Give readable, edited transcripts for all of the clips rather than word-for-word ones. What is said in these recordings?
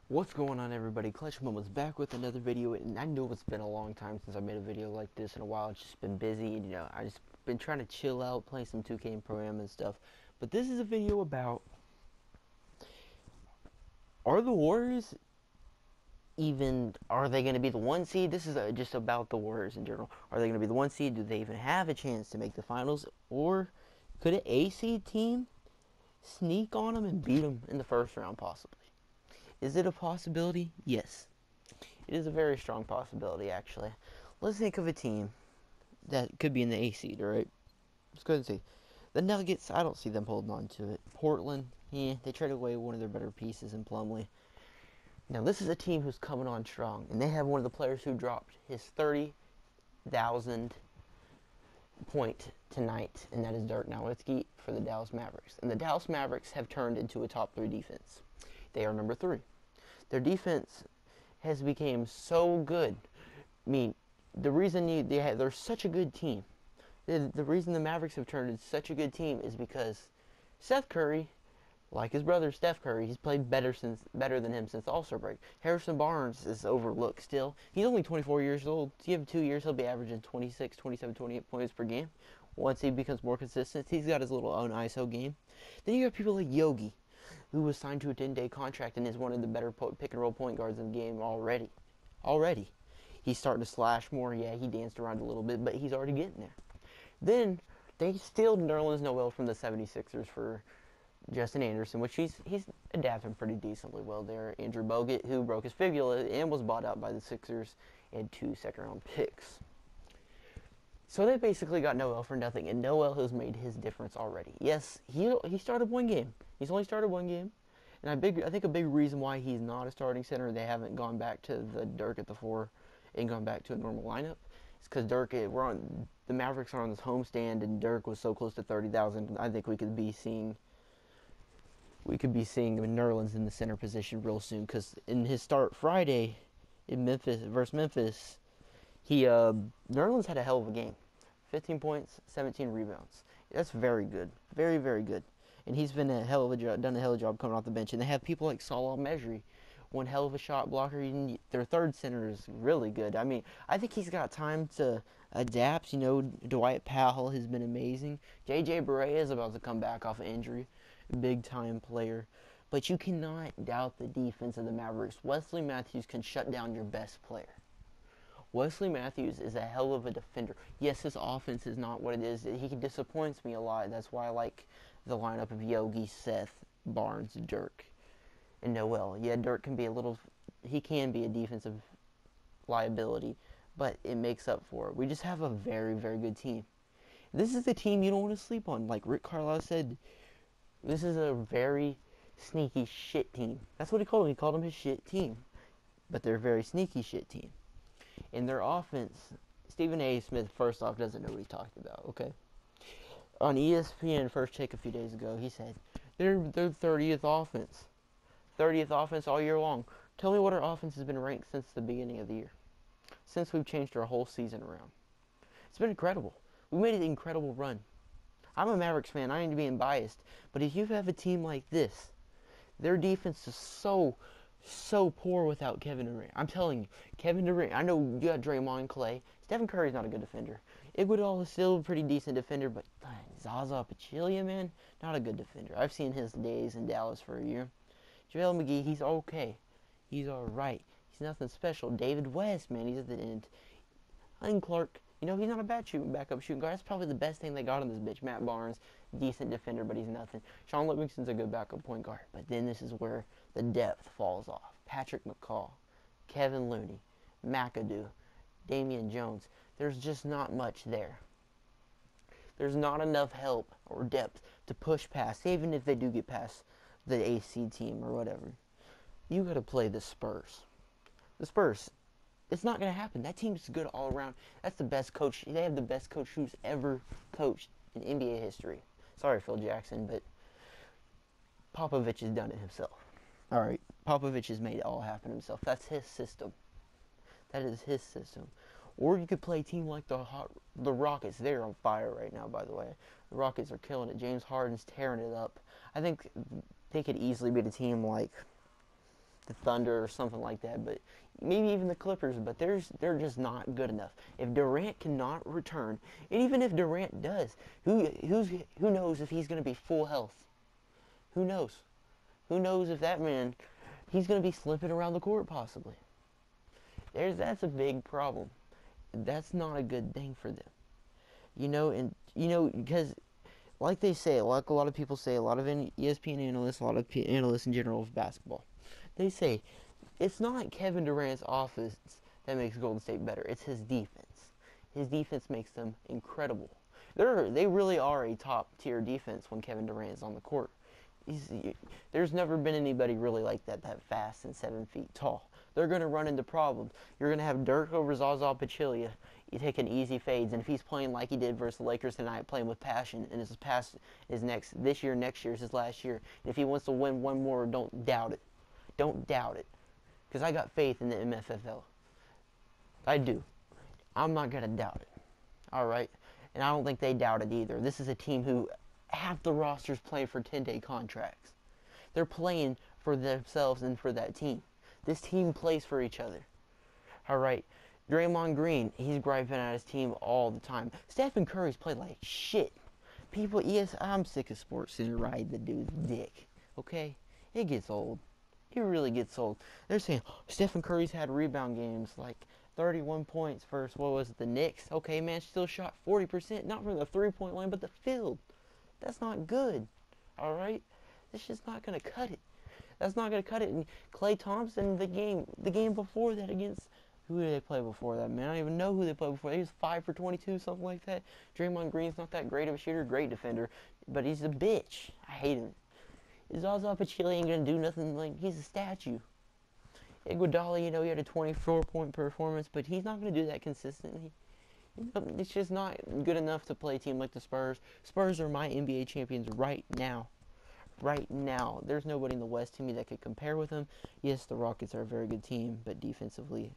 What's going on, everybody? Clutchman was back with another video, and I know it's been a long time since I made a video like this. In a while, it's just been busy, and I just been trying to chill out, play some 2K and Pro-Am and stuff. But this is a video about, are the Warriors are they going to be the 1 seed? This is just about the Warriors in general. Are they going to be the 1 seed? Do they even have a chance to make the finals? Or could an A-seed team sneak on them and beat them in the first round, possibly? Is it a possibility? Yes. It is a very strong possibility, actually. Let's think of a team that could be in the A seed, alright? Let's go ahead and see. The Nuggets, I don't see them holding on to it. Portland, they traded away one of their better pieces in Plumlee. Now, this is a team who's coming on strong, and they have one of the players who dropped his 30,000 point tonight, and that is Dirk Nowitzki for the Dallas Mavericks. And the Dallas Mavericks have turned into a top 3 defense. They are number 3. Their defense has become so good. I mean, the reason they're such a good team. The reason the Mavericks have turned into such a good team is because Seth Curry, like his brother Steph Curry, he's played better than him since the All-Star break. Harrison Barnes is overlooked still. He's only 24 years old. So you have 2 years, he'll be averaging 26, 27, 28 points per game. Once he becomes more consistent, he's got his little own ISO game. Then you got people like Yogi, who was signed to a 10-day contract and is one of the better pick-and-roll point guards in the game already. He's starting to slash more. Yeah, he danced around a little bit, but he's already getting there. Then they stealed Nerlens Noel from the 76ers for Justin Anderson, which he's adapting pretty decently well there. Andrew Bogut, who broke his fibula and was bought out by the Sixers, and 2 second-round picks. So they basically got Noel for nothing, and Noel has made his difference already. Yes, he started 1 game. He's only started 1 game, and I think a big reason why he's not a starting center, they haven't gone back to the Dirk at the 4 and gone back to a normal lineup, is because the Mavericks are on this homestand, and Dirk was so close to 30,000. I think we could be seeing Nerlens in the center position real soon, because in his start Friday in Memphis versus Memphis, Nerlens had a hell of a game. 15 points, 17 rebounds. That's very good. Very, very good. And he's been done a hell of a job coming off the bench. And they have people like Salah Mejri, one hell of a shot blocker. Their third center is really good. I mean, I think he's got time to adapt. Dwight Powell has been amazing. J.J. Barea is about to come back off of injury. Big-time player. But you cannot doubt the defense of the Mavericks. Wesley Matthews can shut down your best player. Wesley Matthews is a hell of a defender. Yes, his offense is not what it is. He disappoints me a lot. That's why I like the lineup of Yogi, Seth, Barnes, Dirk, and Noel. Yeah, Dirk can be a defensive liability, but it makes up for it. We just have a very, very good team. This is a team you don't want to sleep on. Like Rick Carlisle said, this is a very sneaky shit team. That's what he called them. He called them his shit team. But they're a very sneaky shit team. In their offense, Stephen A. Smith, first off, doesn't know what he's talking about, okay? On ESPN First Take a few days ago, he said, they're 30th offense. 30th offense all year long. Tell me what our offense has been ranked since the beginning of the year. Since we've changed our whole season around. It's been incredible. We made an incredible run. I'm a Mavericks fan. I ain't being biased. But if you have a team like this, their defense is so poor without Kevin Durant. I'm telling you, Kevin Durant, I know you got Draymond, Clay. Stephen Curry's not a good defender. Iguodala is still a pretty decent defender, but Zaza Pachulia, man, not a good defender. I've seen his days in Dallas for a year. JaVale McGee, he's okay. He's alright. He's nothing special. David West, man, he's at the end. Ian Clark, he's not a bad backup shooting guard. That's probably the best thing they got on this bitch. Matt Barnes, decent defender, but he's nothing. Sean Livingston's a good backup point guard. But then this is where the depth falls off. Patrick McCaw, Kevin Looney, McAdoo, Damian Jones. There's just not much there. There's not enough help or depth to push past, even if they do get past the AC team or whatever. You got to play the Spurs. The Spurs, it's not going to happen. That team's good all around. That's the best coach. They have the best coach who's ever coached in NBA history. Sorry, Phil Jackson, but Popovich has done it himself. All right, Popovich has made it all happen himself. That's his system. That is his system. Or you could play a team like the Rockets. They're on fire right now, by the way. The Rockets are killing it. James Harden's tearing it up. I think they could easily beat a team like the Thunder or something like that, but maybe even the Clippers, but they're just not good enough. If Durant cannot return, and even if Durant does, who knows if he's going to be full health? Who knows? Who knows if that man, he's going to be slipping around the court possibly. That's a big problem. That's not a good thing for them. Because like they say, like a lot of people say, a lot of ESPN analysts, a lot of analysts in general of basketball, they say it's not Kevin Durant's offense that makes Golden State better. It's his defense. His defense makes them incredible. They really are a top-tier defense when Kevin Durant is on the court. There's never been anybody really like that fast and 7 feet tall. They're going to run into problems. You're going to have Dirk over Zaza Pachulia. You taking easy fades, and if he's playing like he did versus the Lakers tonight, playing with passion, and his past is next year is his last year. And if he wants to win one more, don't doubt it. Don't doubt it. Because I got faith in the MFFL. I do. I'm not going to doubt it. All right? And I don't think they doubt it either. This is a team who half the roster's playing for 10-day contracts. They're playing for themselves and for that team. This team plays for each other. All right? Draymond Green, he's griping at his team all the time. Stephen Curry's played like shit. I'm sick of SportsCenter riding the dude's dick. Okay? It gets old. It really gets old. They're saying, Stephen Curry's had rebound games like 31 points versus, the Knicks. Okay, man, still shot 40%, not from the three-point line, but the field. That's not good. All right? That's just not going to cut it. That's not going to cut it. And Klay Thompson, the game before that against, who did they play before that, man? I don't even know who they played before. He was 5 for 22, something like that. Draymond Green's not that great of a shooter, great defender, but he's a bitch. I hate him. Zaza Pachulia ain't going to do nothing. Like, he's a statue. Iguodala, he had a 24-point performance, but he's not going to do that consistently. It's just not good enough to play a team like the Spurs. Spurs are my NBA champions right now. Right now. There's nobody in the West to me that could compare with them. Yes, the Rockets are a very good team, but defensively,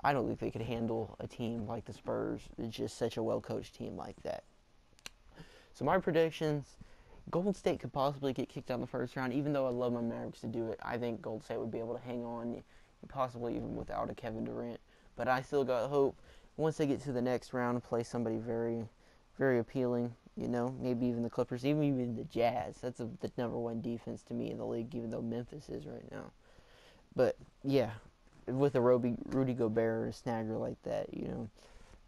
I don't think they could handle a team like the Spurs. It's just such a well-coached team like that. So my predictions, Golden State could possibly get kicked out in the first round, even though I love my Mavericks to do it. I think Golden State would be able to hang on, possibly even without a Kevin Durant. But I still got hope. Once they get to the next round, play somebody very, very appealing, maybe even the Clippers, even the Jazz. That's the number one defense to me in the league, even though Memphis is right now. But, yeah, with a Rudy Gobert or a snagger like that,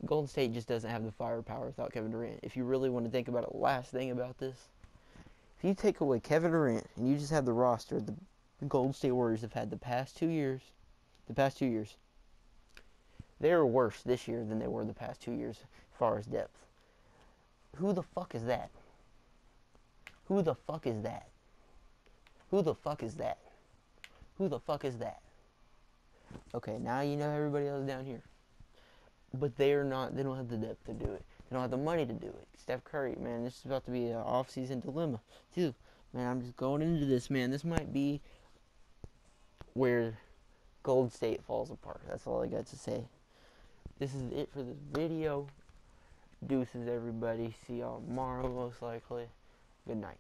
Golden State just doesn't have the firepower without Kevin Durant. If you really want to think about it, last thing about this, if you take away Kevin Durant and you just have the roster the Golden State Warriors have had the past 2 years, they're worse this year than they were the past 2 years as far as depth. Who the fuck is that? Who the fuck is that? Who the fuck is that? Who the fuck is that? Okay, now you know everybody else down here. But they don't have the depth to do it. They don't have the money to do it. Steph Curry, man, this is about to be an off-season dilemma, too. Man, I'm just going into this, man. This might be where Golden State falls apart. That's all I got to say. This is it for this video. Deuces, everybody. See y'all tomorrow, most likely. Good night.